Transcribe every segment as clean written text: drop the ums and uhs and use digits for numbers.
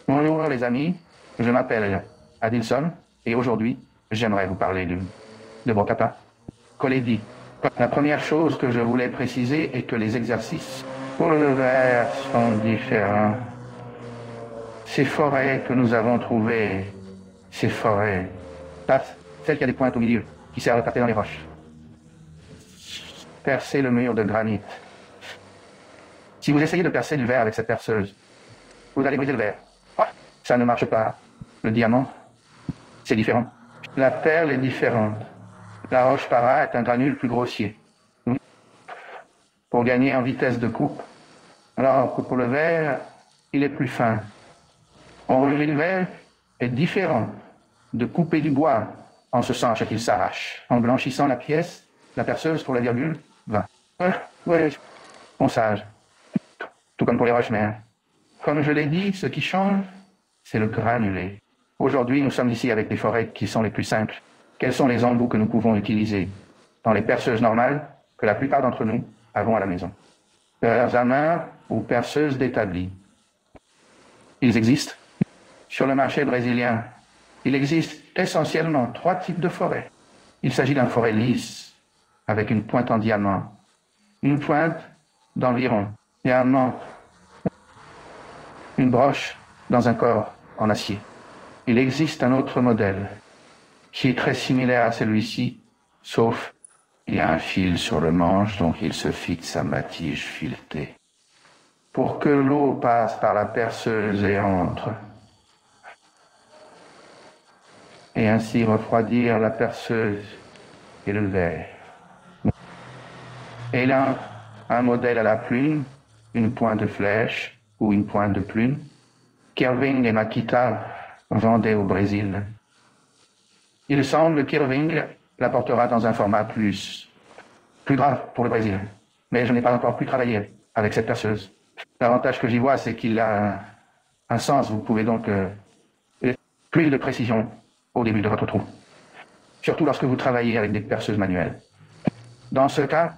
Bonjour les amis, je m'appelle Adilson et aujourd'hui j'aimerais vous parler de mon papa. Coledi. La première chose que je voulais préciser est que les exercices pour le verre sont différents. Ces forêts que nous avons trouvées, ces forêts, celle qui a des pointes au milieu, qui sert à taper dans les roches. Percer le mur de granit. Si vous essayez de percer du verre avec cette perceuse, vous allez briser le verre. Ça ne marche pas. Le diamant, c'est différent. La perle est différente. La roche para est un granule plus grossier. Pour gagner en vitesse de coupe. Alors que pour le verre, il est plus fin. Enlever le verre est différent de couper du bois en ce sens qu'il s'arrache. En blanchissant la pièce, la perceuse pour la virgule va. Ponçage. Tout comme pour les roches mères. Comme je l'ai dit, ce qui change, c'est le granulé. Aujourd'hui, nous sommes ici avec des forêts qui sont les plus simples. Quels sont les embouts que nous pouvons utiliser dans les perceuses normales que la plupart d'entre nous avons à la maison? Perceuses à main ou perceuses d'établi. Ils existent. Sur le marché brésilien, il existe essentiellement 3 types de forêts. Il s'agit d'un forêt lisse, avec une pointe en diamant. Une pointe d'environ diamant. Une broche dans un corps en acier. Il existe un autre modèle qui est très similaire à celui-ci, sauf il y a un fil sur le manche, donc il se fixe à ma tige filetée. Pour que l'eau passe par la perceuse et entre, et ainsi refroidir la perceuse et le verre. Et là, un modèle à la plume, une pointe de flèche ou une pointe de plume, qu'Irving et Makita vendaient au Brésil. Il semble qu'Irving l'apportera dans un format plus grave pour le Brésil. Mais je n'ai pas encore pu travailler avec cette perceuse. L'avantage que j'y vois, c'est qu'il a un sens. Vous pouvez donc plus de précision au début de votre trou. Surtout lorsque vous travaillez avec des perceuses manuelles. Dans ce cas,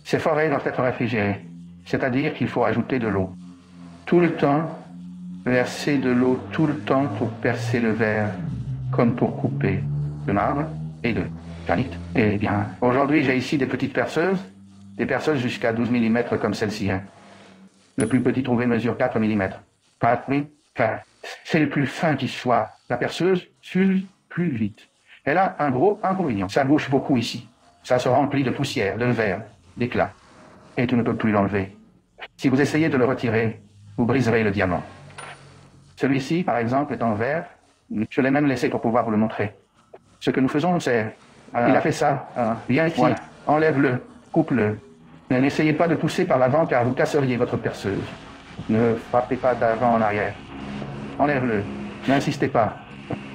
ces forêts doivent être réfrigérées. C'est-à-dire qu'il faut ajouter de l'eau. Tout le temps, verser de l'eau tout le temps pour percer le verre, comme pour couper le marbre et le granit. Eh bien, aujourd'hui, j'ai ici des petites perceuses, des perceuses jusqu'à 12 mm comme celle-ci. Hein. Le plus petit trouvé mesure 4 mm. 4 mm, c'est le plus fin qui soit. La perceuse s'use plus vite. Elle a un gros inconvénient. Ça bouge beaucoup ici. Ça se remplit de poussière, de verre, d'éclats. Et tu ne peux plus l'enlever. Si vous essayez de le retirer, vous briserez le diamant. Celui-ci, par exemple, est en verre. Je l'ai même laissé pour pouvoir vous le montrer. Ce que nous faisons, c'est... il a fait ça. Viens ici, voilà. Enlève-le, coupe-le. N'essayez pas de pousser par l'avant car vous casseriez votre perceuse. Ne frappez pas d'avant en arrière. Enlève-le. N'insistez pas.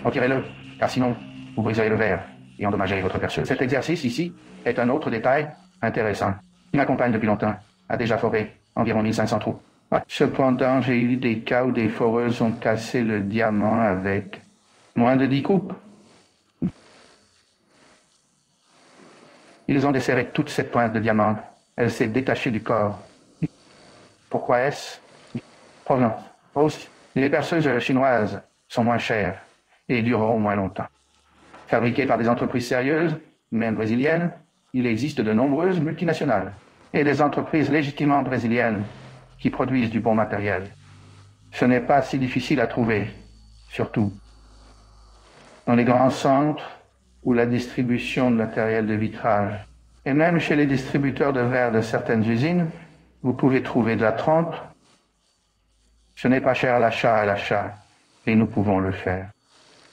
Retirez-le, car sinon, vous briserez le verre et endommagerez votre perceuse. Cet exercice ici est un autre détail intéressant. Il m'accompagne depuis longtemps, a déjà foré environ 1500 trous. Cependant, j'ai eu des cas où des foreuses ont cassé le diamant avec moins de 10 coupes. Ils ont desserré toute cette pointe de diamant. Elle s'est détachée du corps. Pourquoi est-ce? Provenance. Les perceuses chinoises sont moins chères et dureront moins longtemps. Fabriquées par des entreprises sérieuses, même brésiliennes, il existe de nombreuses multinationales et des entreprises légitimement brésiliennes qui produisent du bon matériel. Ce n'est pas si difficile à trouver, surtout dans les grands centres ou la distribution de matériel de vitrage. Et même chez les distributeurs de verre de certaines usines, vous pouvez trouver de la trempe. Ce n'est pas cher à l'achat, et nous pouvons le faire.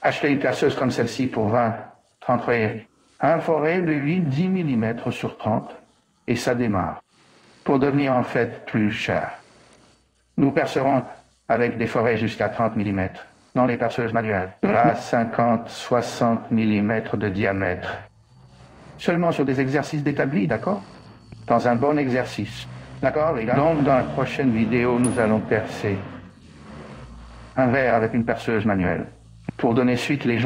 Achetez une perceuse comme celle-ci pour 20, 30 rayés. Un forêt de 8-10 mm sur 30, et ça démarre, pour devenir en fait plus cher. Nous percerons avec des forêts jusqu'à 30 mm, dans les perceuses manuelles, à 50-60 mm de diamètre. Seulement sur des exercices d'établi, d'accord? Dans un bon exercice. D'accord, les gars? Donc, dans la prochaine vidéo, nous allons percer un verre avec une perceuse manuelle. Pour donner suite, les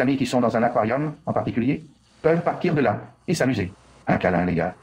amis qui sont dans un aquarium en particulier, peuvent partir de là et s'amuser. Un câlin, les gars.